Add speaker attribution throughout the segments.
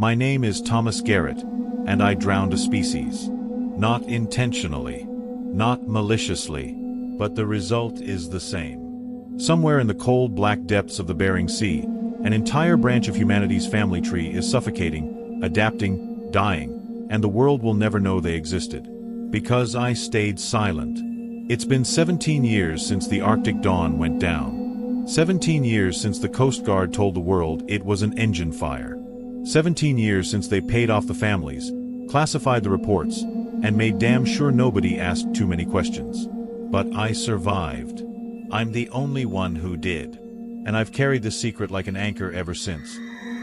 Speaker 1: My name is Thomas Garrett, and I drowned a species. Not intentionally, not maliciously, but the result is the same. Somewhere in the cold black depths of the Bering Sea, an entire branch of humanity's family tree is suffocating, adapting, dying, and the world will never know they existed. Because I stayed silent. It's been 17 years since the Arctic dawn went down. 17 years since the Coast Guard told the world it was an engine fire. 17 years since they paid off the families, classified the reports, and made damn sure nobody asked too many questions. But I survived. I'm the only one who did. And I've carried the secret like an anchor ever since,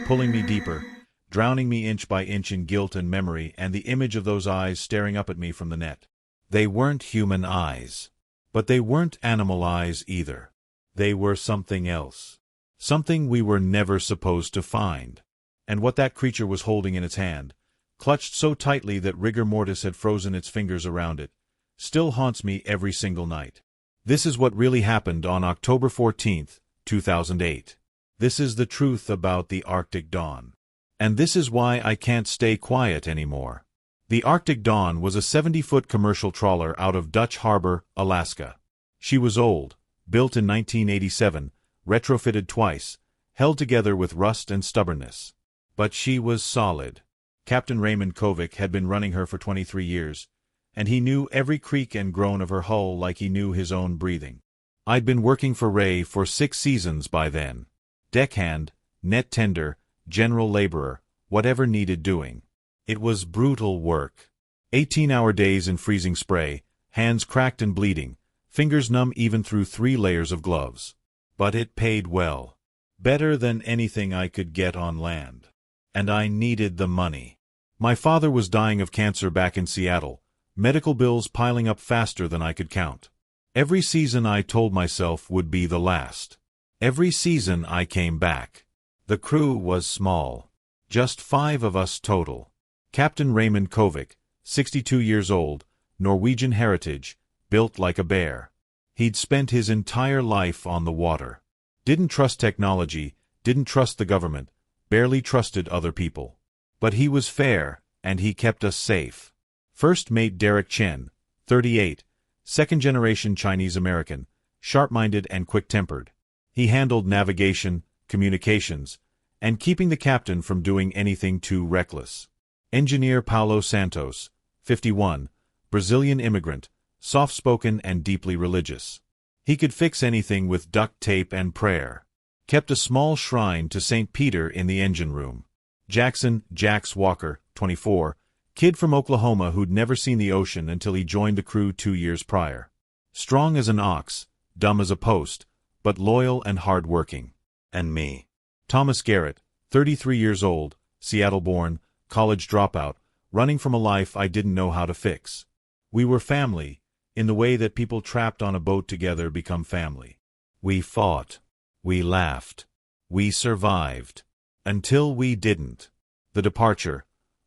Speaker 1: pulling me deeper, drowning me inch by inch in guilt and memory and the image of those eyes staring up at me from the net. They weren't human eyes. But they weren't animal eyes either. They were something else. Something we were never supposed to find. And what that creature was holding in its hand, clutched so tightly that rigor mortis had frozen its fingers around it, still haunts me every single night. This is what really happened on October 14th, 2008. This is the truth about the Arctic dawn. And this is why I can't stay quiet anymore. The Arctic Dawn was a 70-foot commercial trawler out of Dutch Harbor, Alaska. She was old, built in 1987, retrofitted twice, held together with rust and stubbornness. But she was solid. Captain Raymond Kovic had been running her for 23 years, and he knew every creak and groan of her hull like he knew his own breathing. I'd been working for Ray for 6 seasons by then. Deckhand, net tender, general laborer, whatever needed doing. It was brutal work. 18-hour days in freezing spray, hands cracked and bleeding, fingers numb even through 3 layers of gloves. But it paid well. Better than anything I could get on land. And I needed the money. My father was dying of cancer back in Seattle, medical bills piling up faster than I could count. Every season I told myself would be the last. Every season I came back. The crew was small. Just 5 of us total. Captain Raymond Kovic, 62 years old, Norwegian heritage, built like a bear. He'd spent his entire life on the water. Didn't trust technology, didn't trust the government, barely trusted other people. But he was fair, and he kept us safe. First mate Derek Chen, 38, second-generation Chinese-American, sharp-minded and quick-tempered. He handled navigation, communications, and keeping the captain from doing anything too reckless. Engineer Paulo Santos, 51, Brazilian immigrant, soft-spoken and deeply religious. He could fix anything with duct tape and prayer. Kept a small shrine to St. Peter in the engine room. Jackson Jax Walker, 24, kid from Oklahoma who'd never seen the ocean until he joined the crew 2 years prior. Strong as an ox, dumb as a post, but loyal and hard-working. And me. Thomas Garrett, 33 years old, Seattle-born, college dropout, running from a life I didn't know how to fix. We were family, in the way that people trapped on a boat together become family. We fought. We laughed. We survived. Until we didn't. The departure.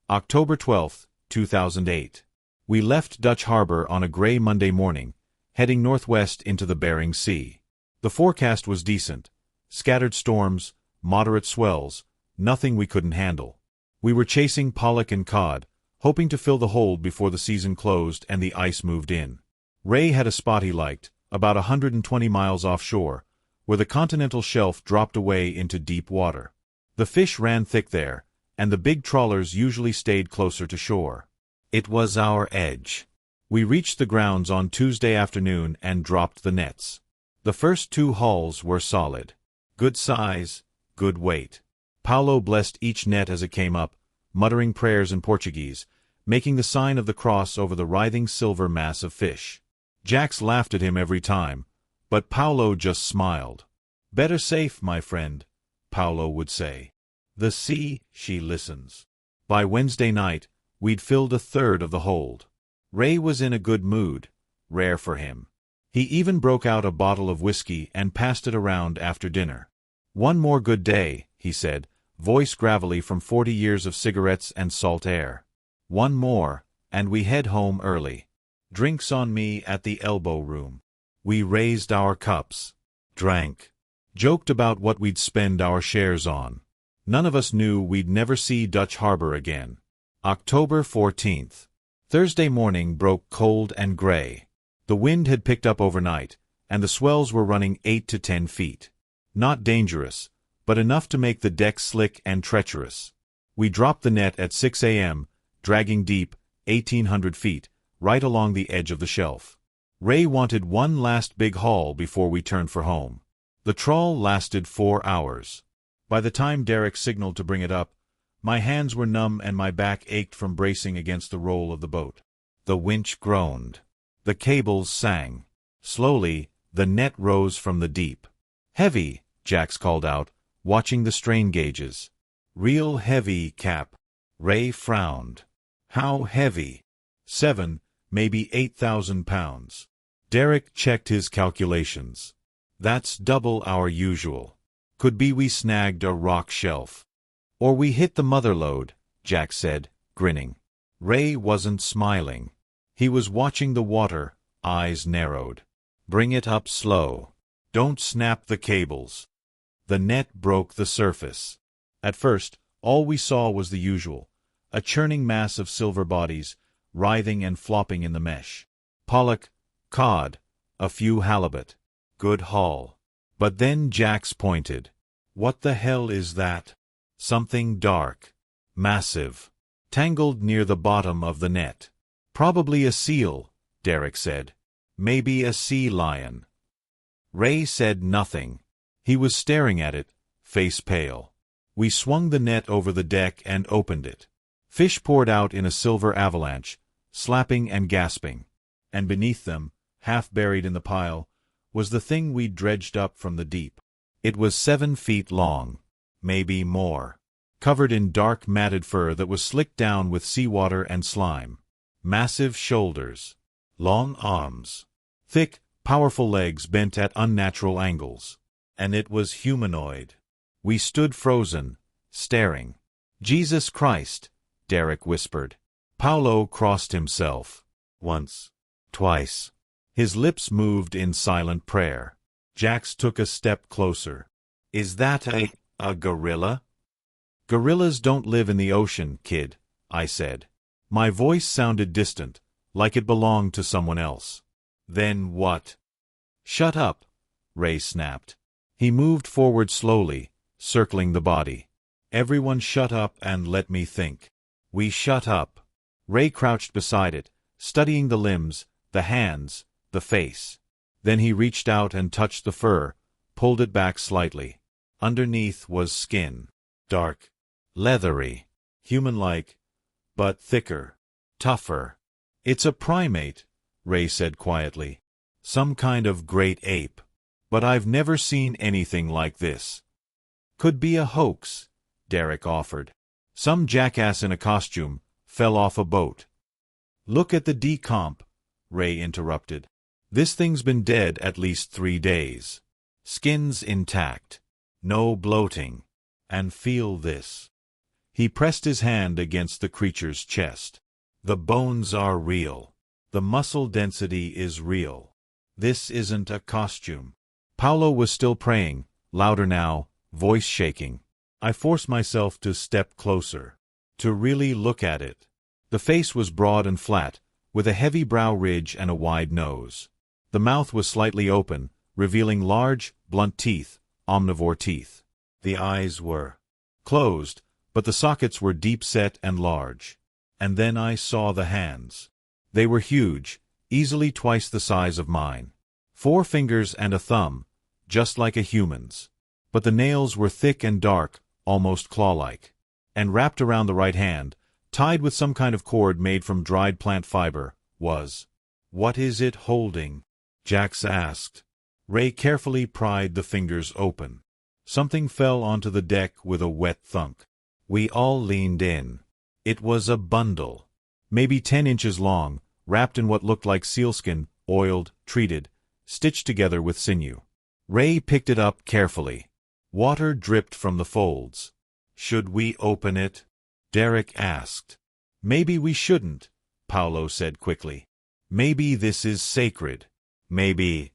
Speaker 1: October 12, 2008. We left Dutch Harbor on a gray Monday morning, heading northwest into the Bering Sea. The forecast was decent. Scattered storms, moderate swells, nothing we couldn't handle. We were chasing pollock and cod, hoping to fill the hold before the season closed and the ice moved in. Ray had a spot he liked, about 120 miles offshore, where the continental shelf dropped away into deep water. The fish ran thick there, and the big trawlers usually stayed closer to shore. It was our edge. We reached the grounds on Tuesday afternoon and dropped the nets. The first 2 hauls were solid. Good size, good weight. Paulo blessed each net as it came up, muttering prayers in Portuguese, making the sign of the cross over the writhing silver mass of fish. Jax laughed at him every time, but Paulo just smiled. "Better safe, my friend," Paulo would say. "The sea, she listens." By Wednesday night, we'd filled 1/3 of the hold. Ray was in a good mood, rare for him. He even broke out a bottle of whiskey and passed it around after dinner. "One more good day," he said, voice gravelly from 40 years of cigarettes and salt air. "One more, and we head home early. Drinks on me at the elbow room." We raised our cups, drank, joked about what we'd spend our shares on. None of us knew we'd never see Dutch Harbor again. October 14th. Thursday morning broke cold and gray. The wind had picked up overnight, and the swells were running 8 to 10 feet. Not dangerous, but enough to make the deck slick and treacherous. We dropped the net at 6 a.m., dragging deep, 1,800 feet, right along the edge of the shelf. Ray wanted one last big haul before we turned for home. The trawl lasted 4 hours. By the time Derek signaled to bring it up, my hands were numb and my back ached from bracing against the roll of the boat. The winch groaned. The cables sang. Slowly, the net rose from the deep. "Heavy," Jax called out, watching the strain gauges. "Real heavy, Cap." Ray frowned. "How heavy?" 7, maybe 8,000 pounds. Derek checked his calculations. "That's double our usual. Could be we snagged a rock shelf." "Or we hit the mother lode," Jack said, grinning. Ray wasn't smiling. He was watching the water, eyes narrowed. "Bring it up slow. Don't snap the cables." The net broke the surface. At first, all we saw was the usual, a churning mass of silver bodies, writhing and flopping in the mesh. Pollock, cod, a few halibut. Good haul. But then Jax pointed. "What the hell is that?" "Something dark. Massive. Tangled near the bottom of the net." "Probably a seal," Derek said. "Maybe a sea lion." Ray said nothing. He was staring at it, face pale. We swung the net over the deck and opened it. Fish poured out in a silver avalanche, slapping and gasping. And beneath them, half buried in the pile, was the thing we'd dredged up from the deep. It was 7 feet long. Maybe more. Covered in dark matted fur that was slicked down with seawater and slime. Massive shoulders. Long arms. Thick, powerful legs bent at unnatural angles. And it was humanoid. We stood frozen, staring. "Jesus Christ," Derek whispered. Paulo crossed himself. Once. Twice. His lips moved in silent prayer. Jax took a step closer. "Is that a gorilla?" "Gorillas don't live in the ocean, kid," I said. My voice sounded distant, like it belonged to someone else. "Then what?" "Shut up," Ray snapped. He moved forward slowly, circling the body. "Everyone shut up and let me think." We shut up. Ray crouched beside it, studying the limbs, the hands, the face. Then he reached out and touched the fur, pulled it back slightly. Underneath was skin. Dark. Leathery. Human-like, but thicker. Tougher. "It's a primate," Ray said quietly. "Some kind of great ape. But I've never seen anything like this." "Could be a hoax," Derek offered. "Some jackass in a costume fell off a boat." "Look at the decomp," Ray interrupted. "This thing's been dead at least 3 days. Skin's intact. No bloating. And feel this." He pressed his hand against the creature's chest. "The bones are real. The muscle density is real. This isn't a costume." Paulo was still praying, louder now, voice shaking. I forced myself to step closer, to really look at it. The face was broad and flat, with a heavy brow ridge and a wide nose. The mouth was slightly open, revealing large, blunt teeth, omnivore teeth. The eyes were closed, but the sockets were deep-set and large. And then I saw the hands. They were huge, easily twice the size of mine. 4 fingers and a thumb, just like a human's. But the nails were thick and dark, almost claw-like. And wrapped around the right hand, tied with some kind of cord made from dried plant fiber, was... "What is it holding?" Jax asked. Ray carefully pried the fingers open. Something fell onto the deck with a wet thunk. We all leaned in. It was a bundle. Maybe 10 inches long, wrapped in what looked like sealskin, oiled, treated, stitched together with sinew. Ray picked it up carefully. Water dripped from the folds. "Should we open it?" Derek asked. "Maybe we shouldn't," Paulo said quickly. "Maybe this is sacred. Maybe—"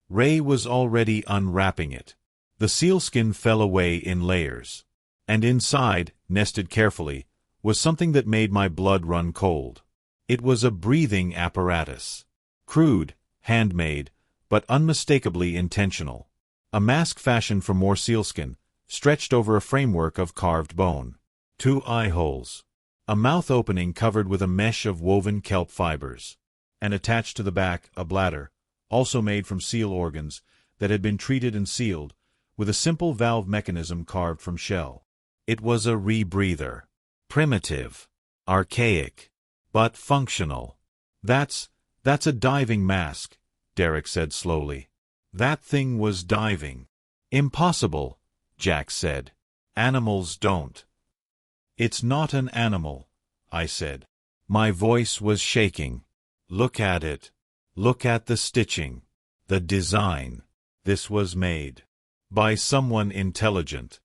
Speaker 1: Ray was already unwrapping it. The sealskin fell away in layers. And inside, nested carefully, was something that made my blood run cold. It was a breathing apparatus. Crude, handmade, but unmistakably intentional. A mask fashioned from more sealskin, stretched over a framework of carved bone. 2 eye holes. A mouth opening covered with a mesh of woven kelp fibers. And attached to the back, a bladder, also made from seal organs, that had been treated and sealed, with a simple valve mechanism carved from shell. It was a rebreather. Primitive. Archaic. But functional. That's a diving mask, Derek said slowly. That thing was diving. Impossible, Jack said. Animals don't. It's not an animal, I said. My voice was shaking. Look at it. Look at the stitching. The design. This was made by someone intelligent.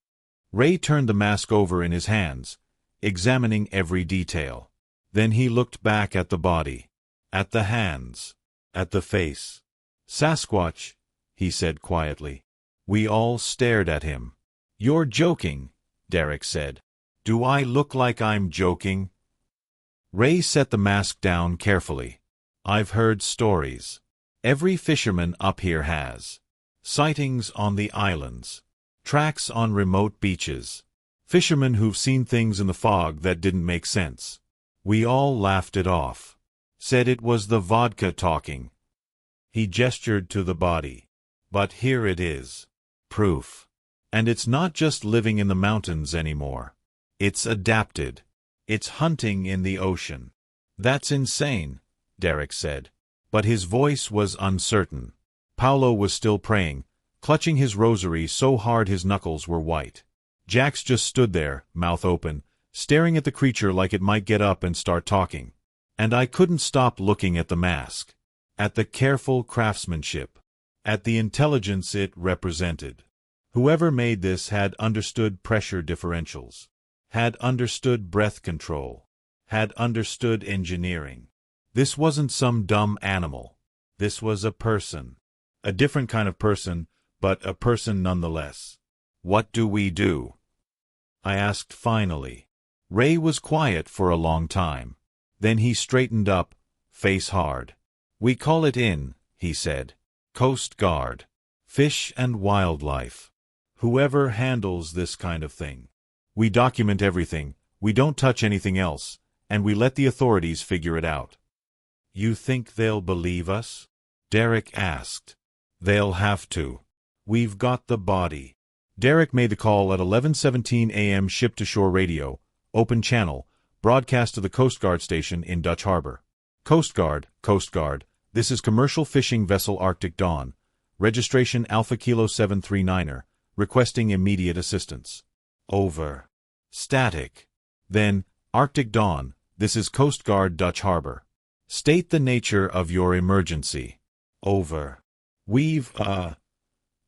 Speaker 1: Ray turned the mask over in his hands, examining every detail. Then he looked back at the body, at the hands, at the face. Sasquatch, he said quietly. We all stared at him. You're joking, Derek said. Do I look like I'm joking? Ray set the mask down carefully. I've heard stories. Every fisherman up here has. Sightings on the islands. Tracks on remote beaches. Fishermen who've seen things in the fog that didn't make sense. We all laughed it off. Said it was the vodka talking. He gestured to the body. But here it is. Proof. And it's not just living in the mountains anymore. It's adapted. It's hunting in the ocean. That's insane, Derek said. But his voice was uncertain. Paolo was still praying, clutching his rosary so hard his knuckles were white. Jax just stood there, mouth open, staring at the creature like it might get up and start talking. And I couldn't stop looking at the mask. At the careful craftsmanship. At the intelligence it represented. Whoever made this had understood pressure differentials. Had understood breath control. Had understood engineering. This wasn't some dumb animal. This was a person. A different kind of person, but a person nonetheless. What do we do? I asked finally. Ray was quiet for a long time. Then he straightened up, face hard. We call it in, he said. Coast Guard. Fish and wildlife. Whoever handles this kind of thing. We document everything, we don't touch anything else, and we let the authorities figure it out. You think they'll believe us? Derek asked. They'll have to. We've got the body. Derek made the call at 11:17 a.m. ship-to-shore radio, open channel, broadcast to the Coast Guard station in Dutch Harbor. Coast Guard, this is commercial fishing vessel Arctic Dawn, registration Alpha Kilo 739er, requesting immediate assistance. Over. Static. Then, Arctic Dawn, this is Coast Guard Dutch Harbor. State the nature of your emergency. Over. We've,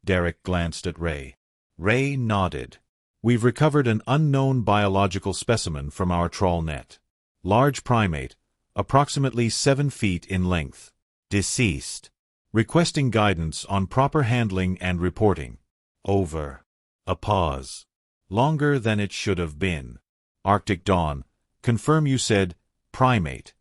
Speaker 1: Derek glanced at Ray. Ray nodded. We've recovered an unknown biological specimen from our trawl net. Large primate, approximately 7 feet in length. Deceased. Requesting guidance on proper handling and reporting. Over. A pause. Longer than it should have been. Arctic Dawn, confirm you said primate.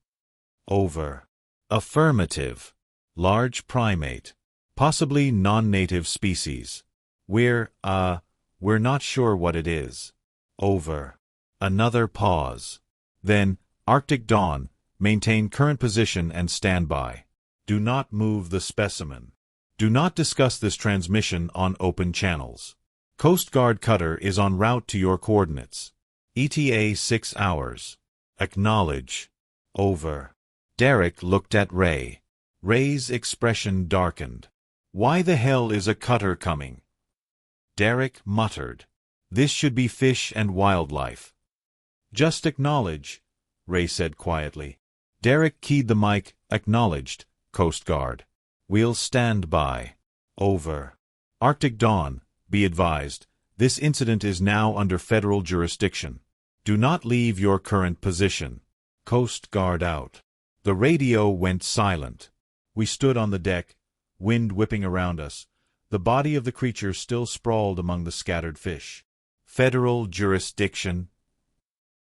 Speaker 1: Over. Affirmative. Large primate. Possibly non-native species. We're not sure what it is. Over. Another pause. Then, Arctic Dawn, maintain current position and stand by. Do not move the specimen. Do not discuss this transmission on open channels. Coast Guard cutter is en route to your coordinates. ETA 6 hours. Acknowledge. Over. Derek looked at Ray. Ray's expression darkened. Why the hell is a cutter coming? Derek muttered. This should be fish and wildlife. Just acknowledge, Ray said quietly. Derek keyed the mic, acknowledged, Coast Guard. We'll stand by. Over. Arctic Dawn, be advised, this incident is now under federal jurisdiction. Do not leave your current position. Coast Guard out. The radio went silent. We stood on the deck, wind whipping around us, The body of the creature still sprawled among the scattered fish. "Federal jurisdiction,"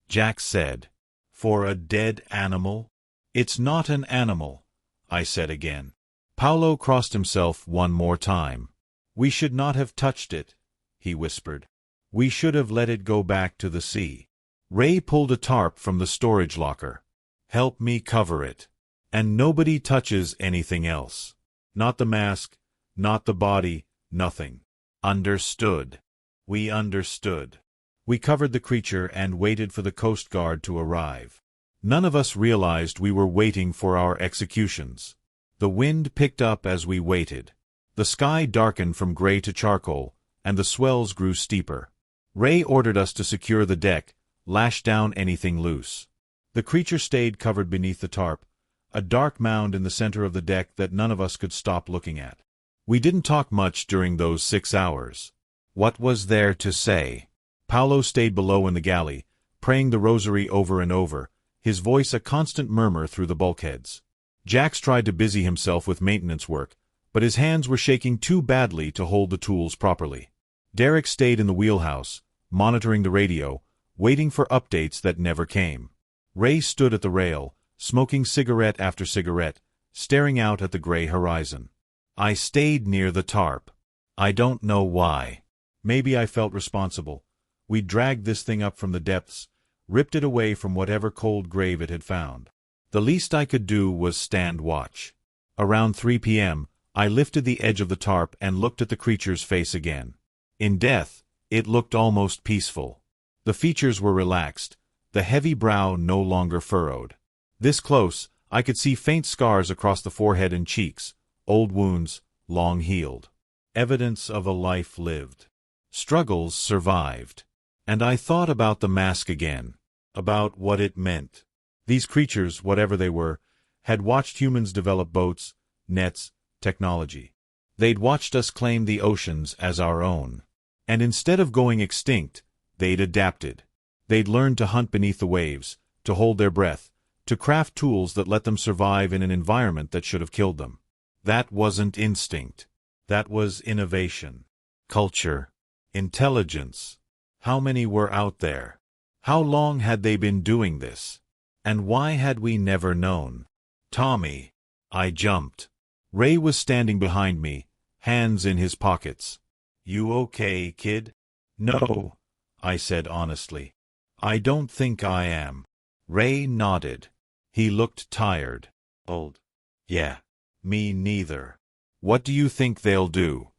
Speaker 1: Jack said. "For a dead animal?" "It's not an animal," I said again. Paolo crossed himself one more time. "We should not have touched it," he whispered. "We should have let it go back to the sea." Ray pulled a tarp from the storage locker. "Help me cover it. And nobody touches anything else. Not the mask, not the body, nothing." "Understood." We understood. We covered the creature and waited for the Coast Guard to arrive. None of us realized we were waiting for our executions. The wind picked up as we waited. The sky darkened from gray to charcoal, and the swells grew steeper. Ray ordered us to secure the deck, lash down anything loose. The creature stayed covered beneath the tarp, a dark mound in the center of the deck that none of us could stop looking at. We didn't talk much during those 6 hours. What was there to say? Paolo stayed below in the galley, praying the rosary over and over, his voice a constant murmur through the bulkheads. Jax tried to busy himself with maintenance work, but his hands were shaking too badly to hold the tools properly. Derek stayed in the wheelhouse, monitoring the radio, waiting for updates that never came. Ray stood at the rail, smoking cigarette after cigarette, staring out at the gray horizon. I stayed near the tarp. I don't know why. Maybe I felt responsible. We dragged this thing up from the depths, ripped it away from whatever cold grave it had found. The least I could do was stand watch. Around 3 p.m., I lifted the edge of the tarp and looked at the creature's face again. In death, it looked almost peaceful. The features were relaxed, the heavy brow no longer furrowed. This close, I could see faint scars across the forehead and cheeks, old wounds, long healed. Evidence of a life lived. Struggles survived. And I thought about the mask again, about what it meant. These creatures, whatever they were, had watched humans develop boats, nets, technology. They'd watched us claim the oceans as our own. And instead of going extinct, they'd adapted. They'd learned to hunt beneath the waves, to hold their breath, to craft tools that let them survive in an environment that should have killed them. That wasn't instinct. That was innovation. Culture. Intelligence. How many were out there? How long had they been doing this? And why had we never known? "Tommy." I jumped. Ray was standing behind me, hands in his pockets. "You okay, kid?" "No," I said honestly. "I don't think I am." Ray nodded. He looked tired. "Old." "Yeah, me neither." "What do you think they'll do?"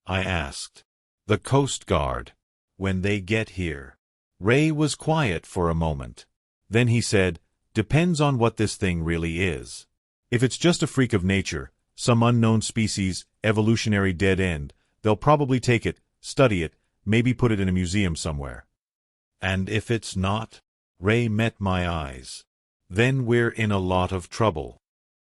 Speaker 1: I asked. "The Coast Guard. When they get here." Ray was quiet for a moment. Then he said, "Depends on what this thing really is. If it's just a freak of nature, some unknown species, evolutionary dead end, they'll probably take it, study it, maybe put it in a museum somewhere. And if it's not?" Ray met my eyes. "Then we're in a lot of trouble."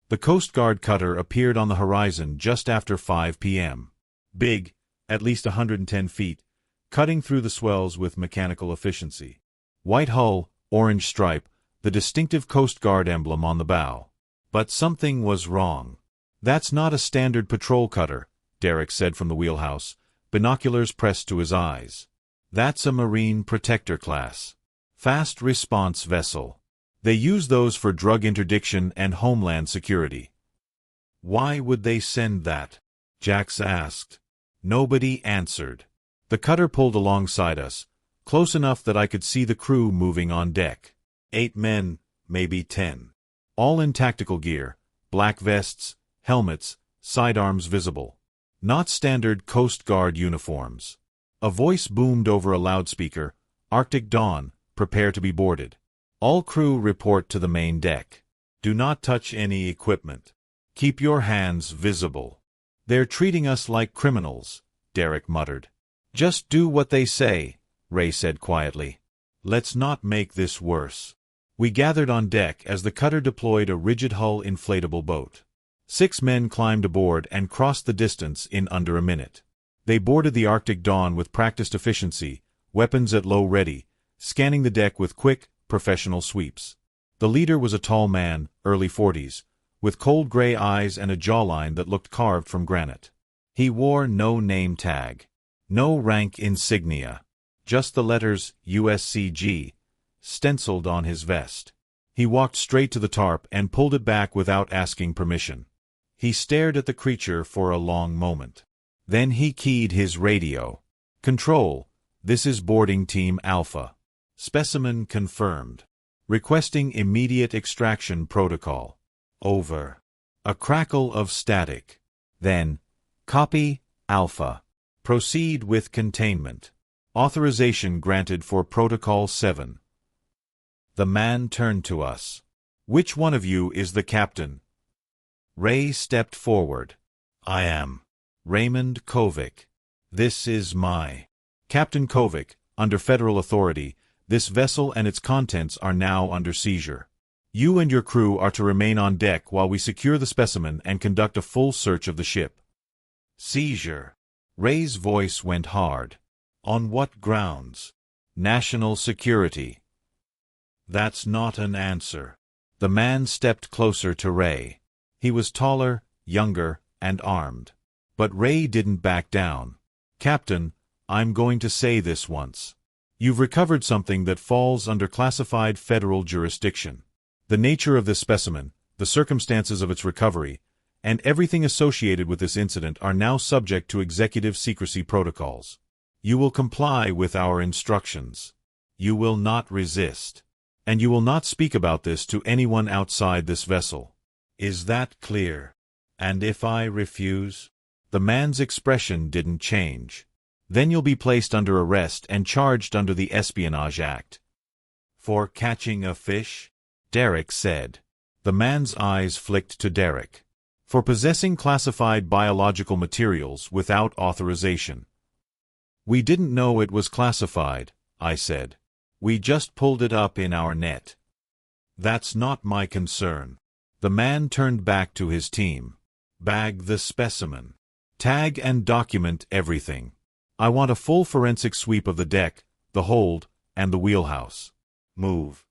Speaker 1: The Coast Guard cutter appeared on the horizon just after 5 p.m. Big, at least 110 feet, cutting through the swells with mechanical efficiency. White hull, orange stripe, the distinctive Coast Guard emblem on the bow. But something was wrong. "That's not a standard patrol cutter," Derek said from the wheelhouse, binoculars pressed to his eyes. "That's a Marine Protector class. Fast response vessel. They use those for drug interdiction and homeland security." "Why would they send that?" Jax asked. Nobody answered. The cutter pulled alongside us, close enough that I could see the crew moving on deck. 8 men, maybe 10. All in tactical gear, black vests, helmets, sidearms visible. Not standard Coast Guard uniforms. A voice boomed over a loudspeaker, "Arctic Dawn, prepare to be boarded. All crew report to the main deck. Do not touch any equipment. Keep your hands visible." "They're treating us like criminals," Derek muttered. "Just do what they say," Ray said quietly. "Let's not make this worse." We gathered on deck as the cutter deployed a rigid-hull inflatable boat. 6 men climbed aboard and crossed the distance in under a minute. They boarded the Arctic Dawn with practiced efficiency, weapons at low ready, scanning the deck with quick, professional sweeps. The leader was a tall man, early 40s, with cold gray eyes and a jawline that looked carved from granite. He wore no name tag, no rank insignia, just the letters USCG stenciled on his vest. He walked straight to the tarp and pulled it back without asking permission. He stared at the creature for a long moment. Then he keyed his radio. "Control, this is boarding team Alpha. Specimen confirmed. Requesting immediate extraction protocol. Over." A crackle of static. Then, "Copy, Alpha. Proceed with containment. Authorization granted for Protocol 7. The man turned to us. "Which one of you is the captain?" Ray stepped forward. "I am. Raymond Kovic. This is my..." "Captain Kovic, under federal authority, this vessel and its contents are now under seizure. You and your crew are to remain on deck while we secure the specimen and conduct a full search of the ship." "Seizure." Ray's voice went hard. "On what grounds?" "National security." "That's not an answer." The man stepped closer to Ray. He was taller, younger, and armed. But Ray didn't back down. "Captain, I'm going to say this once. You've recovered something that falls under classified federal jurisdiction. The nature of this specimen, the circumstances of its recovery, and everything associated with this incident are now subject to executive secrecy protocols. You will comply with our instructions. You will not resist. And you will not speak about this to anyone outside this vessel. Is that clear? And if I refuse?" The man's expression didn't change. "Then you'll be placed under arrest and charged under the Espionage Act." "For catching a fish?" Derek said. The man's eyes flicked to Derek. "For possessing classified biological materials without authorization." "We didn't know it was classified," I said. "We just pulled it up in our net." "That's not my concern." The man turned back to his team. "Bag the specimen. Tag and document everything. I want a full forensic sweep of the deck, the hold, and the wheelhouse. Move."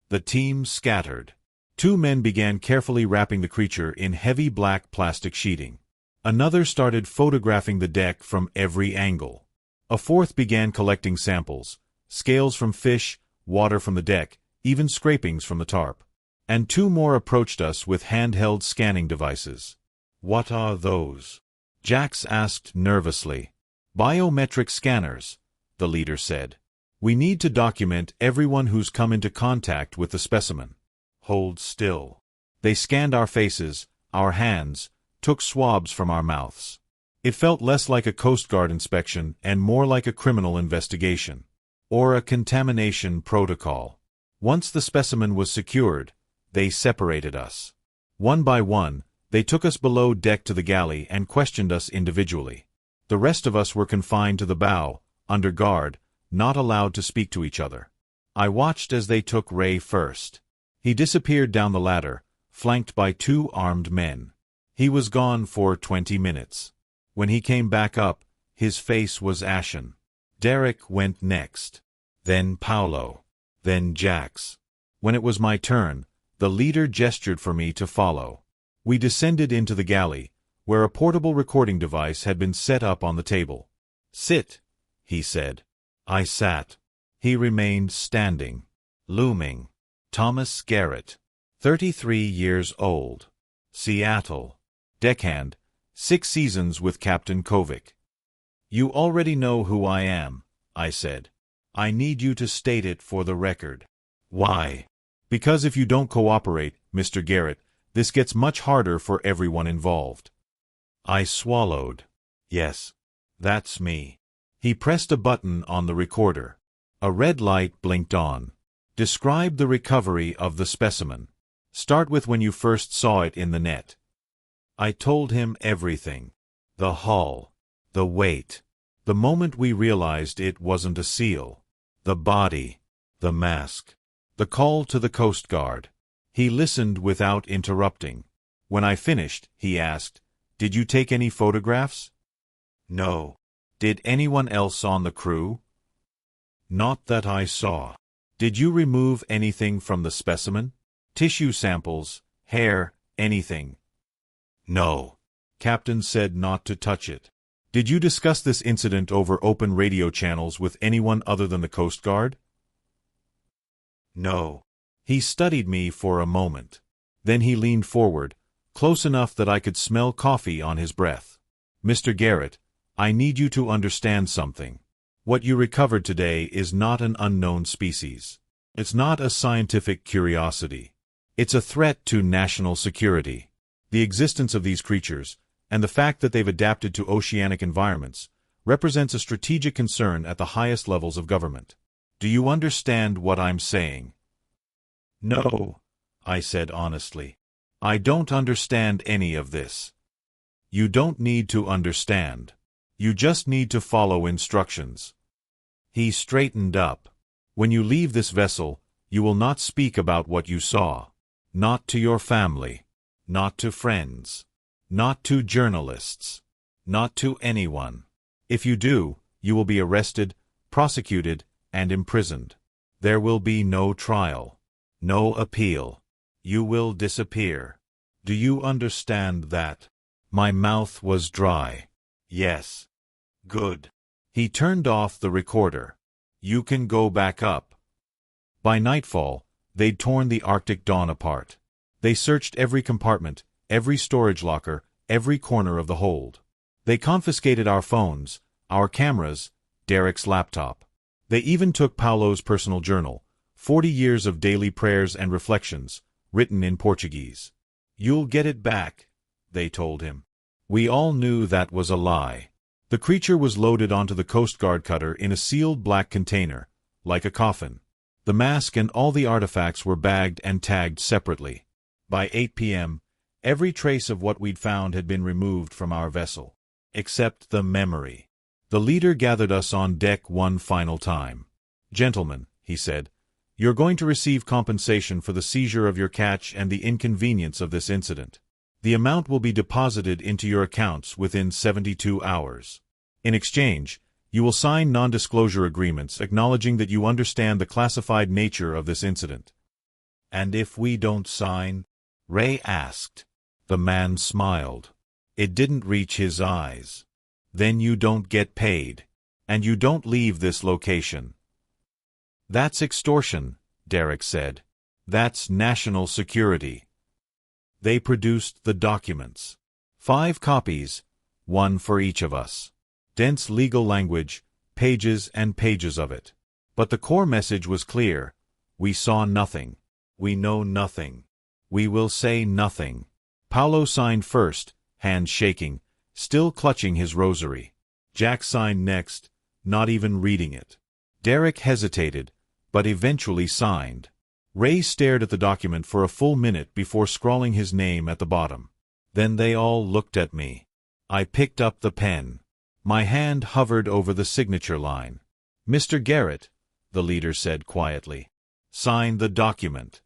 Speaker 1: The team scattered. 2 men began carefully wrapping the creature in heavy black plastic sheeting. Another started photographing the deck from every angle. A 4th began collecting samples, scales from fish, water from the deck, even scrapings from the tarp. And 2 more approached us with handheld scanning devices. "What are those?" Jax asked nervously. "Biometric scanners," the leader said. "We need to document everyone who's come into contact with the specimen." "Hold still." They scanned our faces, our hands, took swabs from our mouths. It felt less like a Coast Guard inspection and more like a criminal investigation. Or a contamination protocol. Once the specimen was secured, they separated us. One by one, they took us below deck to the galley and questioned us individually. The rest of us were confined to the bow, under guard, not allowed to speak to each other. I watched as they took Ray first. He disappeared down the ladder, flanked by 2 armed men. He was gone for 20 minutes. When he came back up, his face was ashen. Derek went next. Then Paolo. Then Jax. When it was my turn, the leader gestured for me to follow. We descended into the galley, where a portable recording device had been set up on the table. "Sit," he said. I sat. He remained standing. Looming. Thomas Garrett, 33 years old. Seattle. Deckhand, 6 seasons with Captain Kovic. "You already know who I am," I said. "I need you to state it for the record." "Why?" "Because if you don't cooperate, Mr. Garrett, this gets much harder for everyone involved." I swallowed. "Yes, that's me." He pressed a button on the recorder. A red light blinked on. "Describe the recovery of the specimen. Start with when you first saw it in the net." I told him everything. The hull. The weight. The moment we realized it wasn't a seal. The body. The mask. The call to the Coast Guard. He listened without interrupting. When I finished, he asked, "Did you take any photographs?" "No." "Did anyone else on the crew?" "Not that I saw." "Did you remove anything from the specimen? Tissue samples, hair, anything?" "No." Captain said not to touch it. Did you discuss this incident over open radio channels with anyone other than the Coast Guard? No. He studied me for a moment. Then he leaned forward, close enough that I could smell coffee on his breath. Mr. Garrett, I need you to understand something. What you recovered today is not an unknown species. It's not a scientific curiosity. It's a threat to national security. The existence of these creatures, and the fact that they've adapted to oceanic environments, represents a strategic concern at the highest levels of government. Do you understand what I'm saying? No, I said honestly. I don't understand any of this. You don't need to understand. You just need to follow instructions. He straightened up. When you leave this vessel, you will not speak about what you saw. Not to your family. Not to friends. Not to journalists. Not to anyone. If you do, you will be arrested, prosecuted, and imprisoned. There will be no trial. No appeal. You will disappear. Do you understand that? My mouth was dry. Yes. Good. He turned off the recorder. You can go back up. By nightfall, they'd torn the Arctic Dawn apart. They searched every compartment, every storage locker, every corner of the hold. They confiscated our phones, our cameras, Derek's laptop. They even took Paulo's personal journal, 40 years of daily prayers and reflections, written in Portuguese. You'll get it back, they told him. We all knew that was a lie. The creature was loaded onto the Coast Guard cutter in a sealed black container, like a coffin. The mask and all the artifacts were bagged and tagged separately. By 8 p.m., every trace of what we'd found had been removed from our vessel. Except the memory. The leader gathered us on deck one final time. Gentlemen, he said, you're going to receive compensation for the seizure of your catch and the inconvenience of this incident. The amount will be deposited into your accounts within 72 hours. In exchange, you will sign non-disclosure agreements acknowledging that you understand the classified nature of this incident. And if we don't sign? Ray asked. The man smiled. It didn't reach his eyes. Then you don't get paid. And you don't leave this location. That's extortion, Derek said. That's national security. They produced the documents. 5 copies, one for each of us. Dense legal language, pages and pages of it. But the core message was clear. We saw nothing. We know nothing. We will say nothing. Paulo signed first, hands shaking, still clutching his rosary. Jack signed next, not even reading it. Derek hesitated, but eventually signed. Ray stared at the document for a full minute before scrawling his name at the bottom. Then they all looked at me. I picked up the pen. My hand hovered over the signature line. Mr. Garrett, the leader said quietly, sign the document.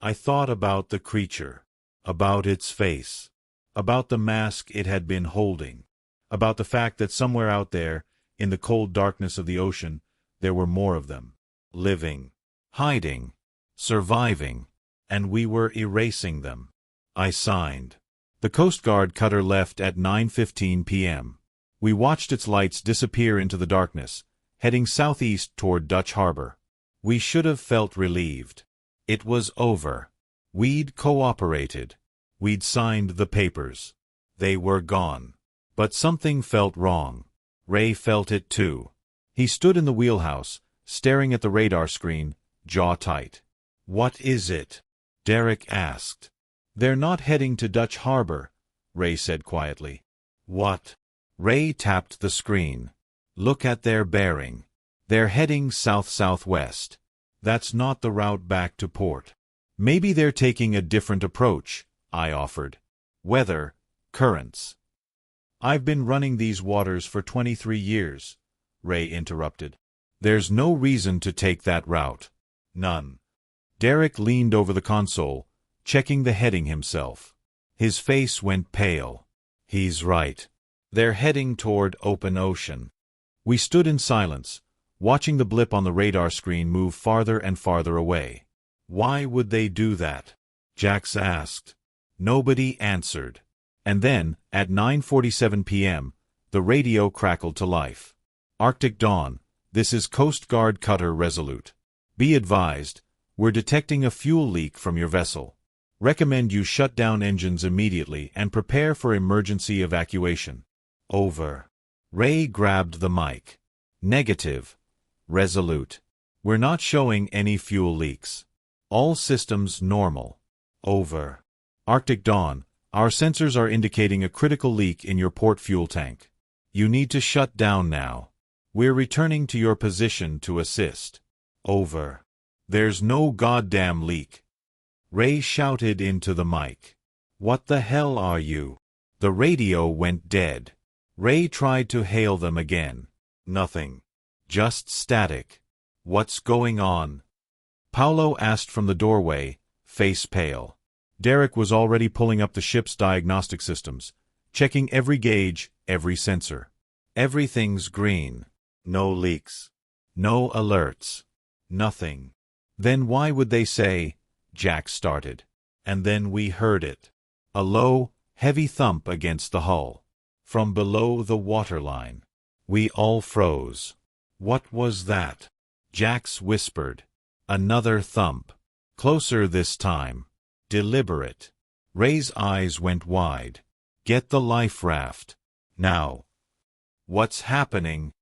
Speaker 1: I thought about the creature, about its face, about the mask it had been holding, about the fact that somewhere out there, in the cold darkness of the ocean, there were more of them, living, hiding, surviving, and we were erasing them. I signed. The Coast Guard cutter left at 9:15 p.m. We watched its lights disappear into the darkness, heading southeast toward Dutch Harbor. We should have felt relieved. It was over. We'd cooperated. We'd signed the papers. They were gone. But something felt wrong. Ray felt it too. He stood in the wheelhouse, staring at the radar screen, jaw tight. What is it? Derek asked. They're not heading to Dutch Harbor, Ray said quietly. What? Ray tapped the screen. Look at their bearing. They're heading south-southwest. That's not the route back to port. Maybe they're taking a different approach, I offered. Weather, currents. I've been running these waters for 23 years, Ray interrupted. There's no reason to take that route. None. Derek leaned over the console, checking the heading himself. His face went pale. He's right. They're heading toward open ocean. We stood in silence, watching the blip on the radar screen move farther and farther away. Why would they do that? Jax asked. Nobody answered. And then, at 9:47 p.m., the radio crackled to life. Arctic Dawn, this is Coast Guard Cutter Resolute. Be advised, we're detecting a fuel leak from your vessel. Recommend you shut down engines immediately and prepare for emergency evacuation. Over. Ray grabbed the mic. Negative. Resolute. We're not showing any fuel leaks. All systems normal. Over. Arctic Dawn, our sensors are indicating a critical leak in your port fuel tank. You need to shut down now. We're returning to your position to assist. Over. There's no goddamn leak. Ray shouted into the mic. What the hell are you? The radio went dead. Ray tried to hail them again. Nothing. Just static. What's going on? Paolo asked from the doorway, face pale. Derek was already pulling up the ship's diagnostic systems, checking every gauge, every sensor. Everything's green. No leaks. No alerts. Nothing. Then why would they say, Jack started. And then we heard it. A low, heavy thump against the hull. From below the waterline. We all froze. What was that? Jax whispered. Another thump. Closer this time. Deliberate. Ray's eyes went wide. Get the life raft. Now. What's happening?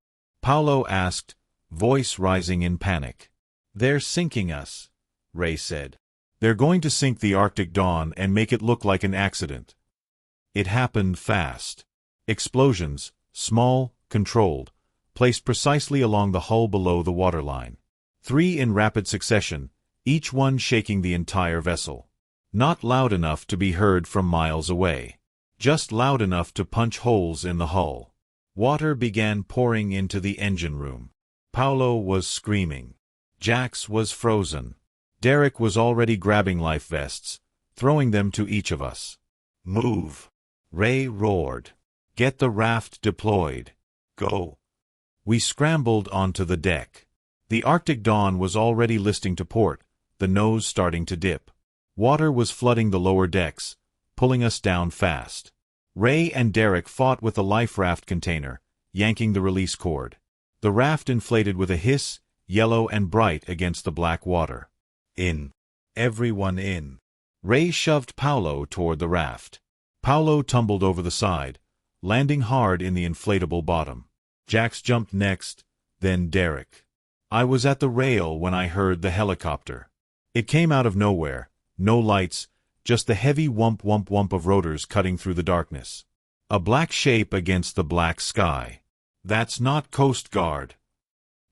Speaker 1: Paolo asked, voice rising in panic. They're sinking us, Ray said. They're going to sink the Arctic Dawn and make it look like an accident. It happened fast. Explosions, small, controlled, placed precisely along the hull below the waterline. 3 in rapid succession, each one shaking the entire vessel. Not loud enough to be heard from miles away. Just loud enough to punch holes in the hull. Water began pouring into the engine room. Paolo was screaming. Jax was frozen. Derek was already grabbing life vests, throwing them to each of us. Move! Ray roared. Get the raft deployed. Go! We scrambled onto the deck. The Arctic Dawn was already listing to port, the nose starting to dip. Water was flooding the lower decks, pulling us down fast. Ray and Derek fought with the life raft container, yanking the release cord. The raft inflated with a hiss, yellow and bright against the black water. In. Everyone in. Ray shoved Paolo toward the raft. Paolo tumbled over the side, landing hard in the inflatable bottom. Jax jumped next, then Derek. I was at the rail when I heard the helicopter. It came out of nowhere, no lights, just the heavy whump whump whump of rotors cutting through the darkness. A black shape against the black sky. That's not Coast Guard.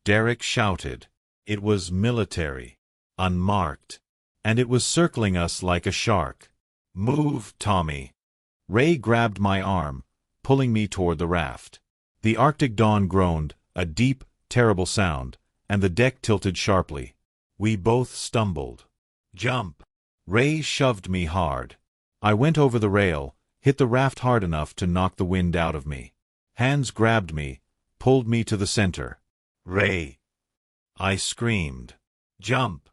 Speaker 1: Derek shouted. It was military. Unmarked. And it was circling us like a shark. Move, Tommy. Ray grabbed my arm, pulling me toward the raft. The Arctic Dawn groaned, a deep, terrible sound, and the deck tilted sharply. We both stumbled. Jump! Ray shoved me hard. I went over the rail, hit the raft hard enough to knock the wind out of me. Hands grabbed me, pulled me to the center. Ray! I screamed. Jump!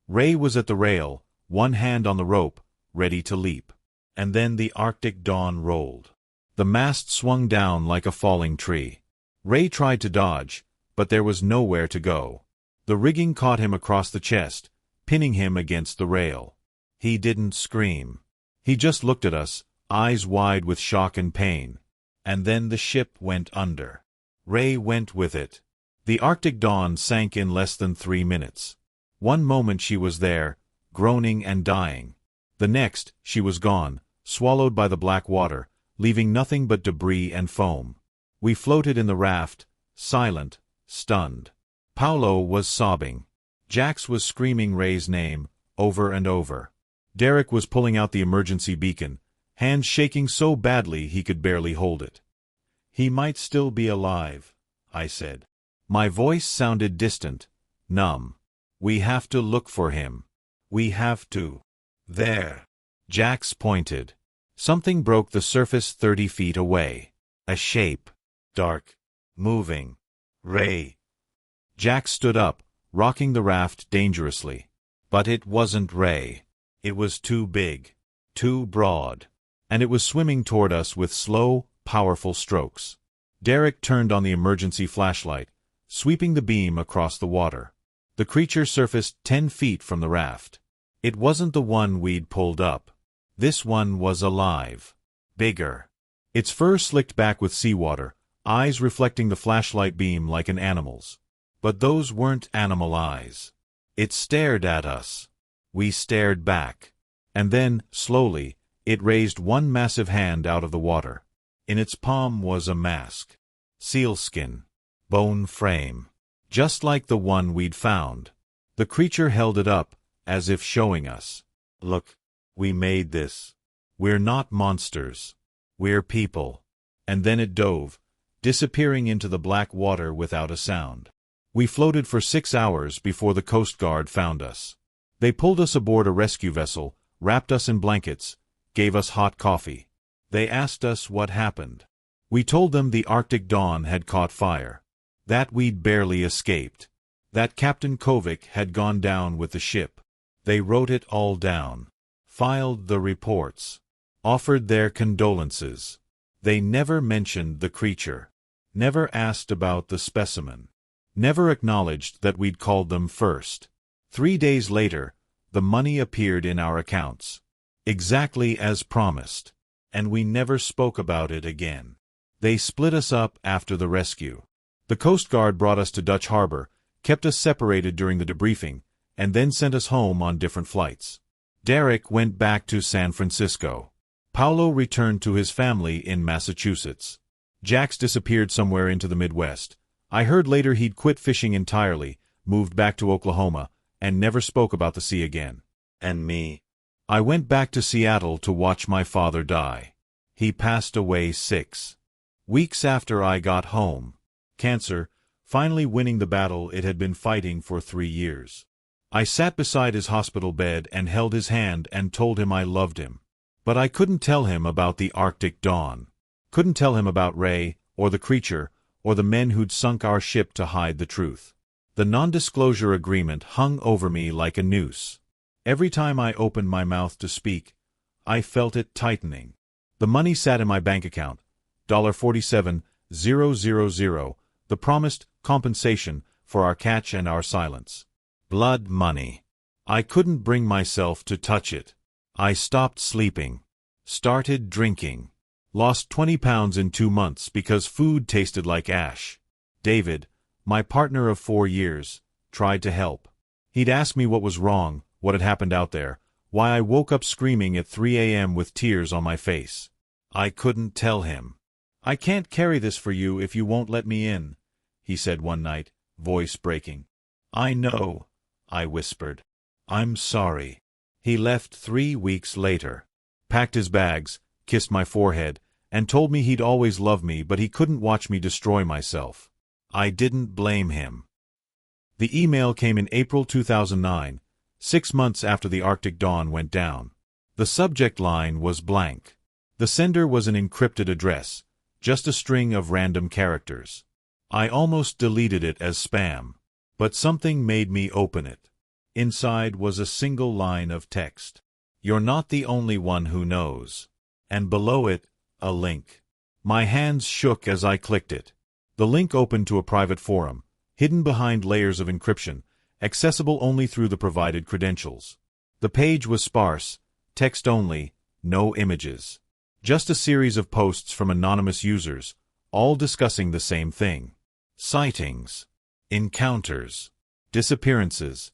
Speaker 1: Ray was at the rail, one hand on the rope, ready to leap. And then the Arctic Dawn rolled. The mast swung down like a falling tree. Ray tried to dodge, but there was nowhere to go. The rigging caught him across the chest, pinning him against the rail. He didn't scream. He just looked at us, eyes wide with shock and pain. And then the ship went under. Ray went with it. The Arctic Dawn sank in less than 3 minutes. One moment she was there, groaning and dying. The next, she was gone, swallowed by the black water, leaving nothing but debris and foam. We floated in the raft, silent, stunned. Paolo was sobbing. Jax was screaming Ray's name, over and over. Derek was pulling out the emergency beacon, hands shaking so badly he could barely hold it. He might still be alive, I said. My voice sounded distant, numb. We have to look for him. We have to. There. Jax pointed. Something broke the surface 30 feet away. A shape. Dark. Moving. Ray. Jax stood up, rocking the raft dangerously. But it wasn't Ray. It was too big. Too broad. and it was swimming toward us with slow, powerful strokes. Derek turned on the emergency flashlight, sweeping the beam across the water. The creature surfaced 10 feet from the raft. It wasn't the one we'd pulled up. This one was alive. Bigger. Its fur slicked back with seawater, eyes reflecting the flashlight beam like an animal's. But those weren't animal eyes. It stared at us. We stared back. And then, slowly, it raised one massive hand out of the water. In its palm was a mask. Sealskin. Bone frame. Just like the one we'd found. The creature held it up, as if showing us. Look, we made this. We're not monsters. We're people. And then it dove, disappearing into the black water without a sound. We floated for 6 hours before the Coast Guard found us. They pulled us aboard a rescue vessel, wrapped us in blankets, gave us hot coffee. They asked us what happened. We told them the Arctic dawn had caught fire. That we'd barely escaped. That Captain Kovic had gone down with the ship. They wrote it all down. Filed the reports. Offered their condolences. They never mentioned the creature. Never asked about the specimen. Never acknowledged that we'd called them first. 3 days later, the money appeared in our accounts. Exactly as promised. And we never spoke about it again. They split us up after the rescue. The Coast Guard brought us to Dutch Harbor, kept us separated during the debriefing, and then sent us home on different flights. Derek went back to San Francisco. Paolo returned to his family in Massachusetts. Jax disappeared somewhere into the Midwest. I heard later he'd quit fishing entirely, moved back to Oklahoma, and never spoke about the sea again. And me. I went back to Seattle to watch my father die. He passed away 6 weeks after I got home. Cancer, finally winning the battle it had been fighting for 3 years. I sat beside his hospital bed and held his hand and told him I loved him. But I couldn't tell him about the Arctic dawn. Couldn't tell him about Ray, or the creature, or the men who'd sunk our ship to hide the truth. The non-disclosure agreement hung over me like a noose. Every time I opened my mouth to speak, I felt it tightening. The money sat in my bank account, $47,000, the promised compensation for our catch and our silence. Blood money. I couldn't bring myself to touch it. I stopped sleeping. Started drinking. Lost 20 pounds in 2 months because food tasted like ash. David, my partner of 4 years, tried to help. He'd asked me what was wrong, what had happened out there, why I woke up screaming at 3 a.m. with tears on my face. I couldn't tell him. "I can't carry this for you if you won't let me in," he said one night, voice breaking. "I know," I whispered. "I'm sorry." He left 3 weeks later. Packed his bags, kissed my forehead, and told me he'd always loved me but he couldn't watch me destroy myself. I didn't blame him. The email came in April 2009, 6 months after the Arctic dawn went down. The subject line was blank. The sender was an encrypted address, just a string of random characters. I almost deleted it as spam, but something made me open it. Inside was a single line of text. "You're not the only one who knows." And below it, a link. My hands shook as I clicked it. The link opened to a private forum, hidden behind layers of encryption, accessible only through the provided credentials. The page was sparse, text only, no images. Just a series of posts from anonymous users, all discussing the same thing. Sightings. Encounters. Disappearances.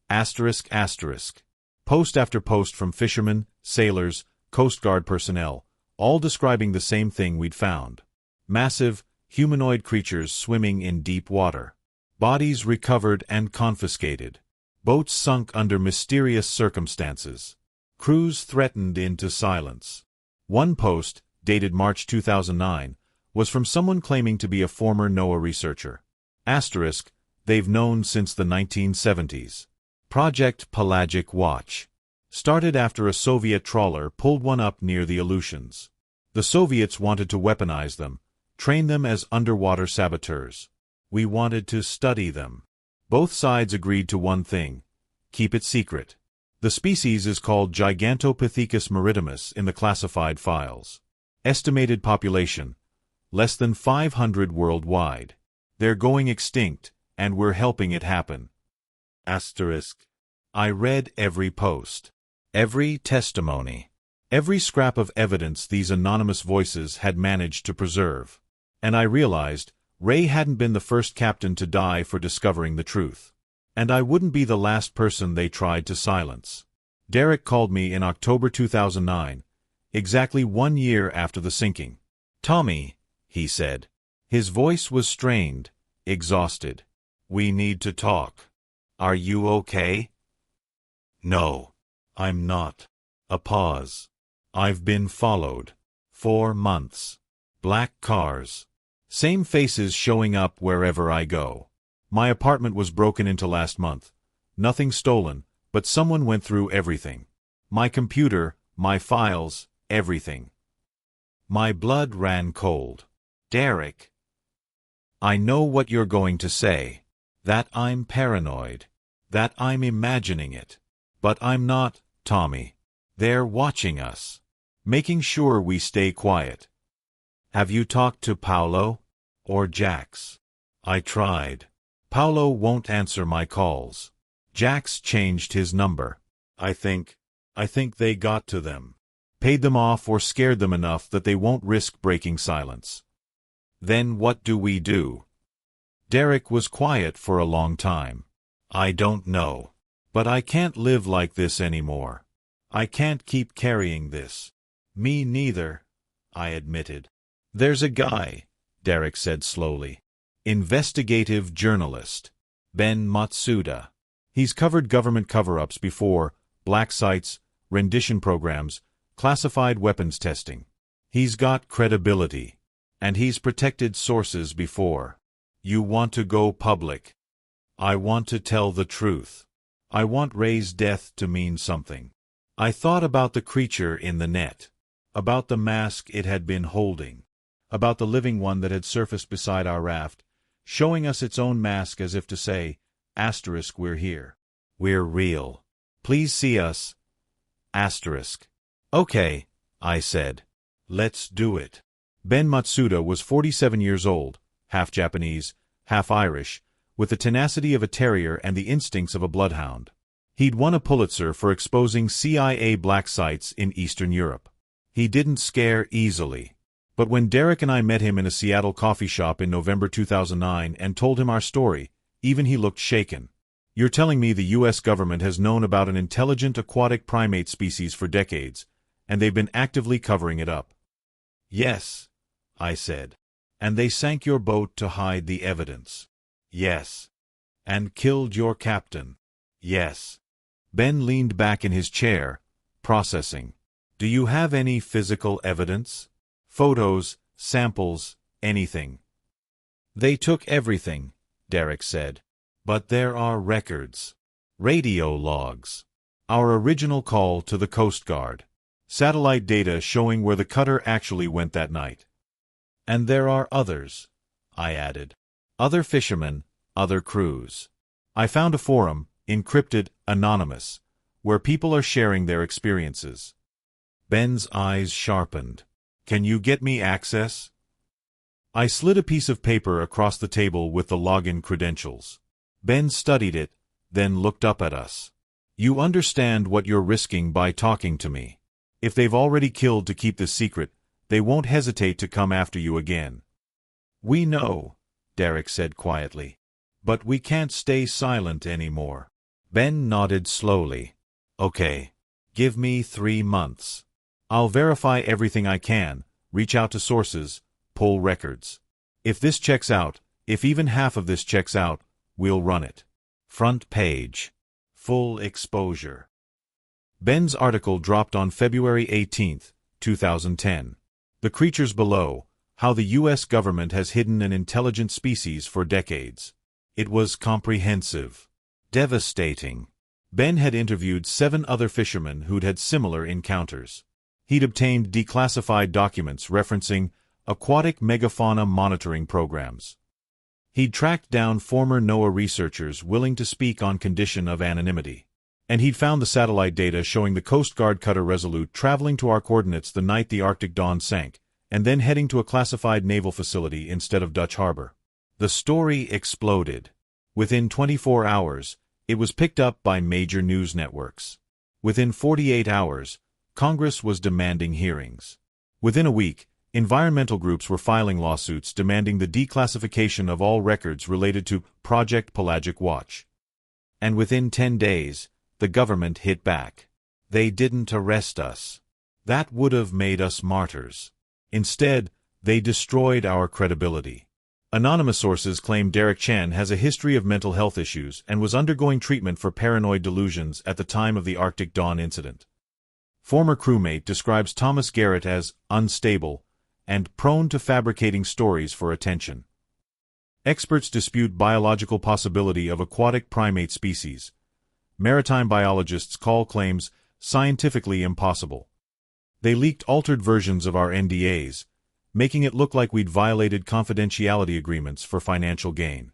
Speaker 1: Asterisk asterisk. Post after post from fishermen, sailors, Coast Guard personnel, all describing the same thing we'd found. Massive, humanoid creatures swimming in deep water. Bodies recovered and confiscated. Boats sunk under mysterious circumstances. Crews threatened into silence. One post, dated March 2009, was from someone claiming to be a former NOAA researcher. Asterisk, they've known since the 1970s. Project Pelagic Watch. Started after a Soviet trawler pulled one up near the Aleutians. The Soviets wanted to weaponize them, train them as underwater saboteurs. We wanted to study them. Both sides agreed to one thing: keep it secret. The species is called Gigantopithecus maritimus in the classified files. Estimated population, less than 500 worldwide. They're going extinct, and we're helping it happen. Asterisk. I read every post, every testimony, every scrap of evidence these anonymous voices had managed to preserve. And I realized Ray hadn't been the first captain to die for discovering the truth. And I wouldn't be the last person they tried to silence. Derek called me in October 2009, exactly 1 year after the sinking. "Tommy," he said. His voice was strained, exhausted. "We need to talk. Are you okay?" "No, I'm not." A pause. "I've been followed. 4 months. Black cars. Same faces showing up wherever I go. My apartment was broken into last month. Nothing stolen, but someone went through everything. My computer, my files, everything." My blood ran cold. "Derek, I know what you're going to say. That I'm paranoid. That I'm imagining it. But I'm not, Tommy. They're watching us. Making sure we stay quiet. Have you talked to Paolo? Or Jax?" I tried. Paolo won't answer my calls. Jax changed his number. I think they got to them. Paid them off or scared them enough that they won't risk breaking silence. Then what do we do? Derek was quiet for a long time. "I don't know. But I can't live like this anymore. I can't keep carrying this." "Me neither," I admitted. "There's a guy," Derek said slowly. "Investigative journalist. Ben Matsuda. He's covered government cover-ups before, black sites, rendition programs, classified weapons testing. He's got credibility. And he's protected sources before. You want to go public? I want to tell the truth. I want Ray's death to mean something." I thought about the creature in the net, about the mask it had been holding, about the living one that had surfaced beside our raft, showing us its own mask as if to say, asterisk, "We're here. We're real. Please see us." Asterisk. "Okay," I said. "Let's do it." Ben Matsuda was 47 years old, half Japanese, half Irish, with the tenacity of a terrier and the instincts of a bloodhound. He'd won a Pulitzer for exposing CIA black sites in Eastern Europe. He didn't scare easily. But when Derek and I met him in a Seattle coffee shop in November 2009 and told him our story, even he looked shaken. "You're telling me the U.S. government has known about an intelligent aquatic primate species for decades, and they've been actively covering it up?" "Yes," I said. "And they sank your boat to hide the evidence?" "Yes." "And killed your captain?" "Yes." Ben leaned back in his chair, processing. "Do you have any physical evidence? Photos, samples, anything?" "They took everything," Derek said. "But there are records. Radio logs. Our original call to the Coast Guard. Satellite data showing where the cutter actually went that night. And there are others," I added. "Other fishermen, other crews. I found a forum, encrypted, anonymous, where people are sharing their experiences." Ben's eyes sharpened. "Can you get me access?" I slid a piece of paper across the table with the login credentials. Ben studied it, then looked up at us. "You understand what you're risking by talking to me. If they've already killed to keep this secret, they won't hesitate to come after you again." "We know," Derek said quietly. "But we can't stay silent anymore." Ben nodded slowly. "Okay. Give me 3 months. I'll verify everything I can, reach out to sources, pull records. If this checks out, if even half of this checks out, we'll run it. Front page. Full exposure." Ben's article dropped on February 18, 2010. "The Creatures Below, How the U.S. Government Has Hidden an Intelligent Species for Decades." It was comprehensive. Devastating. Ben had interviewed 7 other fishermen who'd had similar encounters. He'd obtained declassified documents referencing aquatic megafauna monitoring programs. He'd tracked down former NOAA researchers willing to speak on condition of anonymity. And he'd found the satellite data showing the Coast Guard cutter Resolute traveling to our coordinates the night the Arctic Dawn sank, and then heading to a classified naval facility instead of Dutch Harbor. The story exploded. Within 24 hours, it was picked up by major news networks. Within 48 hours, Congress was demanding hearings. Within a week, environmental groups were filing lawsuits demanding the declassification of all records related to Project Pelagic Watch. And within 10 days, the government hit back. They didn't arrest us. That would have made us martyrs. Instead, they destroyed our credibility. Anonymous sources claim Derek Chen has a history of mental health issues and was undergoing treatment for paranoid delusions at the time of the Arctic Dawn incident. Former crewmate describes Thomas Garrett as unstable and prone to fabricating stories for attention. Experts dispute biological possibility of aquatic primate species. Maritime biologists call claims scientifically impossible. They leaked altered versions of our NDAs, making it look like we'd violated confidentiality agreements for financial gain.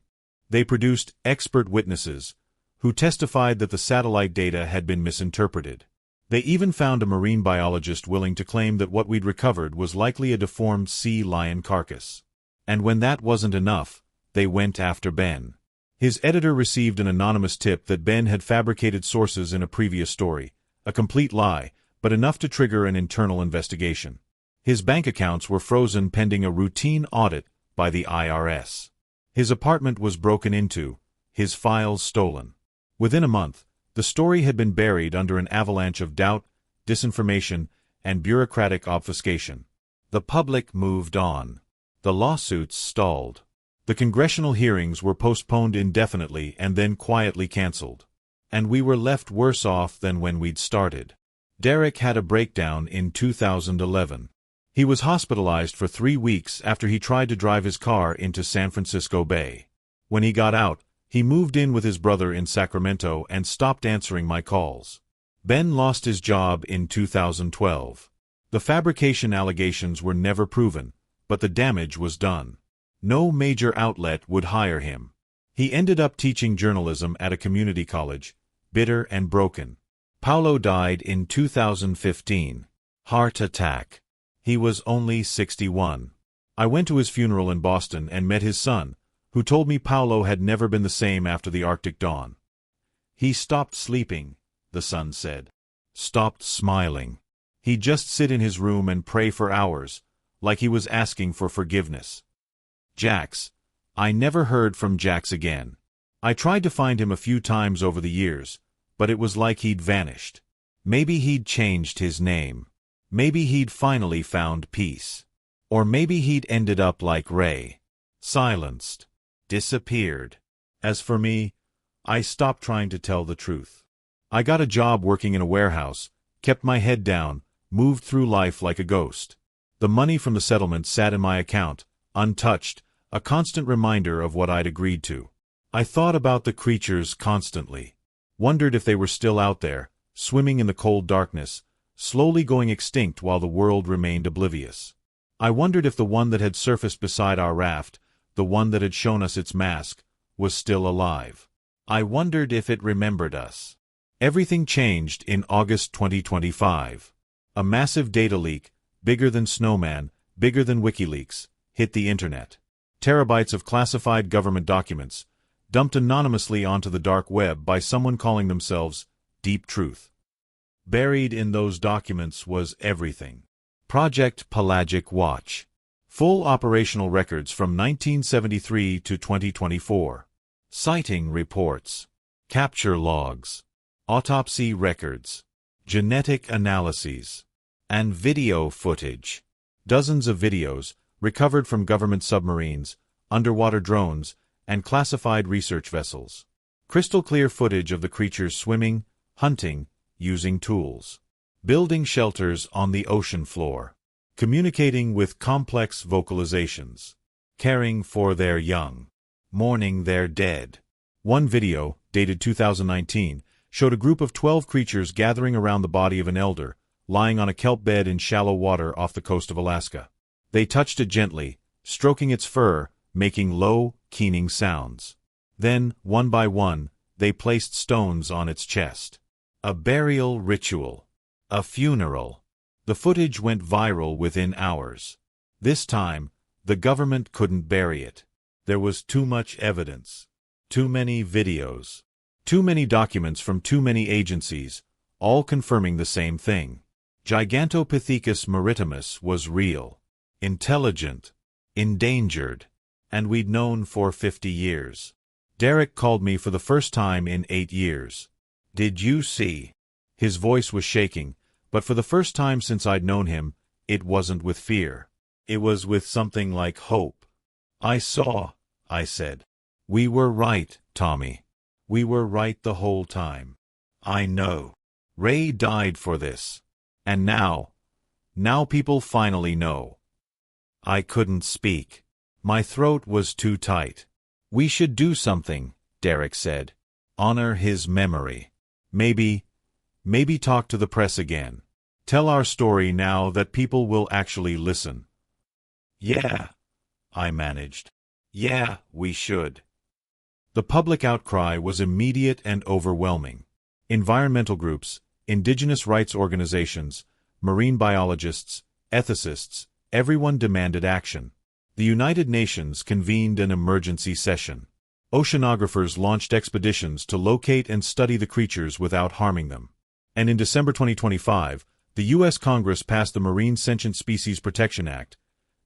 Speaker 1: They produced expert witnesses, who testified that the satellite data had been misinterpreted. They even found a marine biologist willing to claim that what we'd recovered was likely a deformed sea lion carcass. And when that wasn't enough, they went after Ben. His editor received an anonymous tip that Ben had fabricated sources in a previous story, a complete lie, but enough to trigger an internal investigation. His bank accounts were frozen pending a routine audit by the IRS. His apartment was broken into, his files stolen. Within a month, the story had been buried under an avalanche of doubt, disinformation, and bureaucratic obfuscation. The public moved on. The lawsuits stalled. The congressional hearings were postponed indefinitely and then quietly canceled. And we were left worse off than when we'd started. Derek had a breakdown in 2011. He was hospitalized for 3 weeks after he tried to drive his car into San Francisco Bay. When he got out, he moved in with his brother in Sacramento and stopped answering my calls. Ben lost his job in 2012. The fabrication allegations were never proven, but the damage was done. No major outlet would hire him. He ended up teaching journalism at a community college, bitter and broken. Paulo died in 2015. Heart attack. He was only 61. I went to his funeral in Boston and met his son, who told me Paulo had never been the same after the Arctic Dawn. He stopped sleeping, the son said. Stopped smiling. He'd just sit in his room and pray for hours, like he was asking for forgiveness. Jax. I never heard from Jax again. I tried to find him a few times over the years, but it was like he'd vanished. Maybe he'd changed his name. Maybe he'd finally found peace. Or maybe he'd ended up like Ray. Silenced. Disappeared. As for me, I stopped trying to tell the truth. I got a job working in a warehouse, kept my head down, moved through life like a ghost. The money from the settlement sat in my account, untouched, a constant reminder of what I'd agreed to. I thought about the creatures constantly. Wondered if they were still out there, swimming in the cold darkness, slowly going extinct while the world remained oblivious. I wondered if the one that had surfaced beside our raft, the one that had shown us its mask, was still alive. I wondered if it remembered us. Everything changed in August 2025. A massive data leak, bigger than Snowman, bigger than WikiLeaks, hit the internet. Terabytes of classified government documents, dumped anonymously onto the dark web by someone calling themselves Deep Truth. Buried in those documents was everything. Project Pelagic Watch. Full operational records from 1973 to 2024. Sighting reports. Capture logs. Autopsy records. Genetic analyses. And video footage. Dozens of videos, recovered from government submarines, underwater drones, and classified research vessels. Crystal-clear footage of the creatures swimming, hunting, using tools. Building shelters on the ocean floor. Communicating with complex vocalizations. Caring for their young. Mourning their dead. One video, dated 2019, showed a group of 12 creatures gathering around the body of an elder, lying on a kelp bed in shallow water off the coast of Alaska. They touched it gently, stroking its fur, making low, keening sounds. Then, one by one, they placed stones on its chest. A burial ritual. A funeral. The footage went viral within hours. This time, the government couldn't bury it. There was too much evidence. Too many videos. Too many documents from too many agencies, all confirming the same thing. Gigantopithecus maritimus was real, intelligent, endangered, and we'd known for 50 years. Derek called me for the first time in 8 years. "Did you see?" His voice was shaking, but for the first time since I'd known him, it wasn't with fear. It was with something like hope. "I saw," I said. "We were right, Tommy. We were right the whole time." "I know. Ray died for this. And now people finally know." I couldn't speak. My throat was too tight. "We should do something," Derek said. "Honor his memory. Maybe talk to the press again. Tell our story now that people will actually listen." "Yeah," I managed. "Yeah, we should." The public outcry was immediate and overwhelming. Environmental groups, indigenous rights organizations, marine biologists, ethicists, everyone demanded action. The United Nations convened an emergency session. Oceanographers launched expeditions to locate and study the creatures without harming them. And in December 2025, the U.S. Congress passed the Marine Sentient Species Protection Act,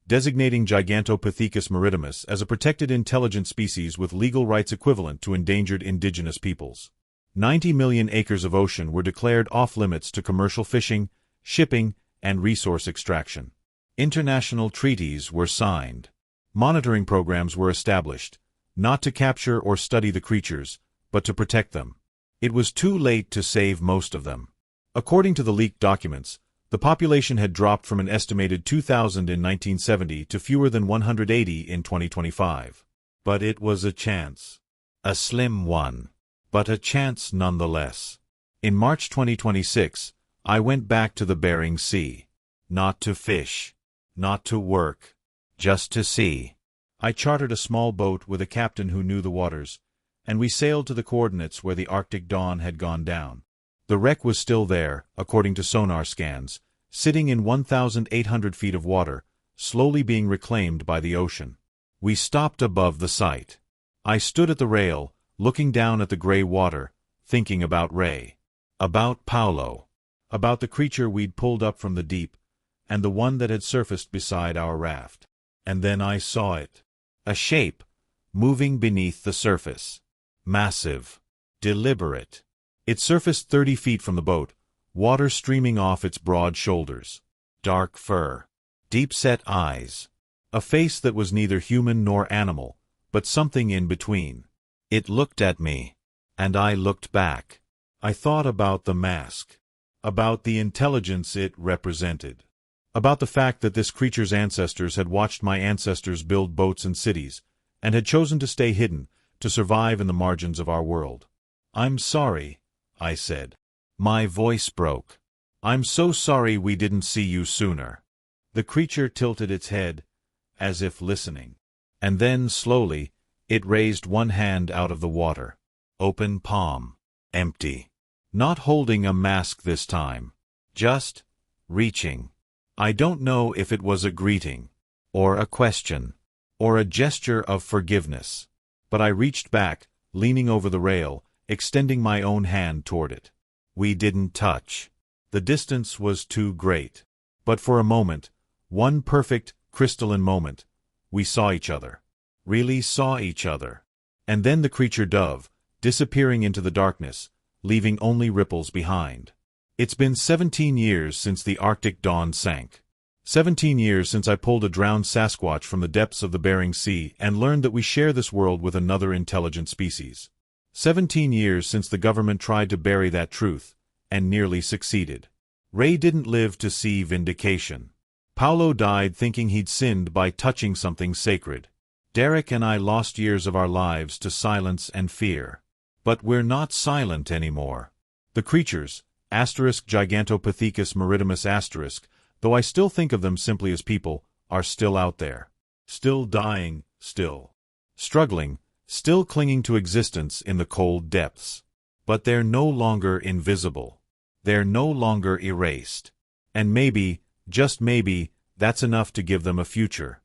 Speaker 1: designating Gigantopithecus maritimus as a protected intelligent species with legal rights equivalent to endangered indigenous peoples. 90 million acres of ocean were declared off-limits to commercial fishing, shipping, and resource extraction. International treaties were signed. Monitoring programs were established, not to capture or study the creatures, but to protect them. It was too late to save most of them. According to the leaked documents, the population had dropped from an estimated 2,000 in 1970 to fewer than 180 in 2025. But it was a chance. A slim one. But a chance nonetheless. In March 2026, I went back to the Bering Sea. Not to fish. Not to work. Just to see. I chartered a small boat with a captain who knew the waters, and we sailed to the coordinates where the Arctic dawn had gone down. The wreck was still there, according to sonar scans, sitting in 1,800 feet of water, slowly being reclaimed by the ocean. We stopped above the site. I stood at the rail, looking down at the gray water, thinking about Ray. About Paulo. About the creature we'd pulled up from the deep, and the one that had surfaced beside our raft. And then I saw it. A shape, moving beneath the surface. Massive. Deliberate. It surfaced 30 feet from the boat, water streaming off its broad shoulders. Dark fur. Deep-set eyes. A face that was neither human nor animal, but something in between. It looked at me, and I looked back. I thought about the mask. About the intelligence it represented. About the fact that this creature's ancestors had watched my ancestors build boats and cities, and had chosen to stay hidden, to survive in the margins of our world. "I'm sorry," I said. My voice broke. "I'm so sorry we didn't see you sooner." The creature tilted its head, as if listening. And then, slowly, it raised one hand out of the water. Open palm. Empty. Not holding a mask this time. Just reaching. I don't know if it was a greeting, or a question, or a gesture of forgiveness. But I reached back, leaning over the rail, extending my own hand toward it. We didn't touch. The distance was too great. But for a moment, one perfect, crystalline moment, we saw each other. Really saw each other. And then the creature dove, disappearing into the darkness, leaving only ripples behind. It's been 17 years since the Arctic dawn sank. 17 years since I pulled a drowned Sasquatch from the depths of the Bering Sea and learned that we share this world with another intelligent species. 17 years since the government tried to bury that truth, and nearly succeeded. Ray didn't live to see vindication. Paulo died thinking he'd sinned by touching something sacred. Derek and I lost years of our lives to silence and fear. But we're not silent anymore. The creatures, Gigantopithecus maritimus *, though I still think of them simply as people, are still out there. Still dying, still struggling, still clinging to existence in the cold depths. But they're no longer invisible. They're no longer erased. And maybe, just maybe, that's enough to give them a future.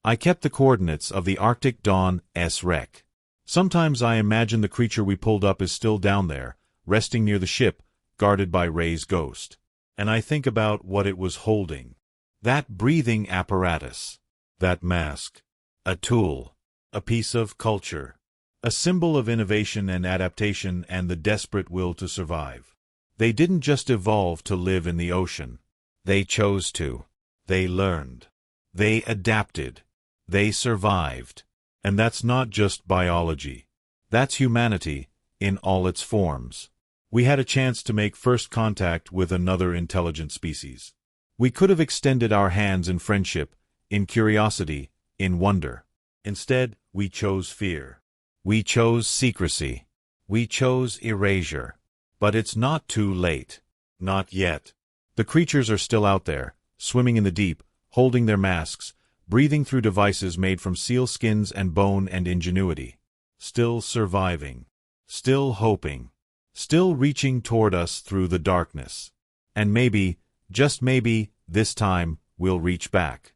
Speaker 1: I kept the coordinates of the Arctic Dawn's wreck. Sometimes I imagine the creature we pulled up is still down there, resting near the ship, guarded by Ray's ghost. And I think about what it was holding. That breathing apparatus. That mask. A tool. A piece of culture. A symbol of innovation and adaptation and the desperate will to survive. They didn't just evolve to live in the ocean. They chose to. They learned. They adapted. They survived. And that's not just biology. That's humanity, in all its forms. We had a chance to make first contact with another intelligent species. We could have extended our hands in friendship, in curiosity, in wonder. Instead, we chose fear. We chose secrecy. We chose erasure. But it's not too late. Not yet. The creatures are still out there, swimming in the deep, holding their masks, breathing through devices made from seal skins and bone and ingenuity. Still surviving. Still hoping. Still reaching toward us through the darkness. And maybe, just maybe, this time, we'll reach back.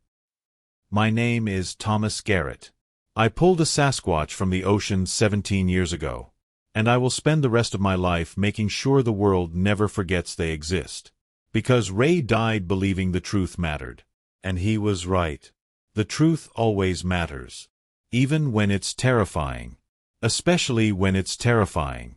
Speaker 1: My name is Thomas Garrett. I pulled a Sasquatch from the ocean 17 years ago. And I will spend the rest of my life making sure the world never forgets they exist. Because Ray died believing the truth mattered. And he was right. The truth always matters. Even when it's terrifying. Especially when it's terrifying.